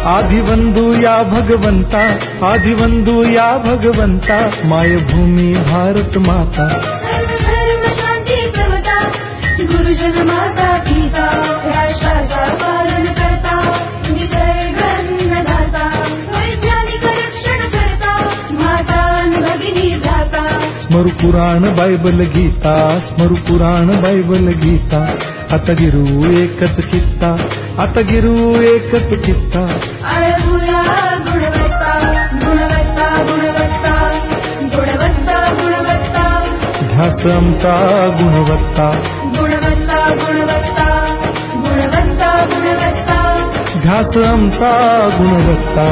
आदिवंदू या भगवंता, आदिवंदू या भगवंता, मायभूमी भारत माता। सर्व धर्म शांती समता, गुरुजन माता पिता, राष्ट्राचा पालन करता, निसर्ग अन्नदाता, वैज्ञानिक रक्षण करता, माता भगिनी दाता। स्मरु पुराण बायबल गीता, स्मरु पुराण बायबल गीता, आता गिरू एकच कित्ता, आता गिरू एकच कित्ता। आळवूया गुणवत्ता, गुणवत्ता, गुणवत्ता, गुणवत्ता, गुणवत्ता, ध्यास आमचा गुणवत्ता, गुणवत्ता, गुणवत्ता, गुणवत्ता, गुणवत्ता। ध्यास आमचा गुणवत्ता।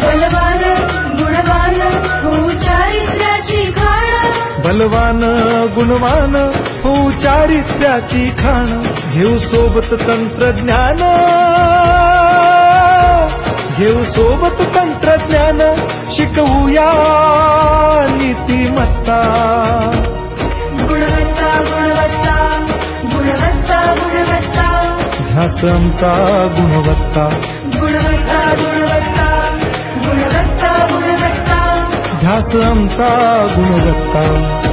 बलवान गुणवान हो चारित्र्याची खाण, बलवान गुणवान हो चारित्र्याची खाण, घेऊ सोबत तंत्रज्ञान, घेऊ सोबत तंत्रज्ञान, शिकवूया नीतिमत्ता। गुणवत्ता, गुणवत्ता, गुणवत्ता, गुणवत्ता, ध्यास आमचा गुणवत्ता, गुणवत्ता, गुणवत्ता, गुणवत्ता, गुणवत्ता। ध्यास आमचा गुणवत्ता।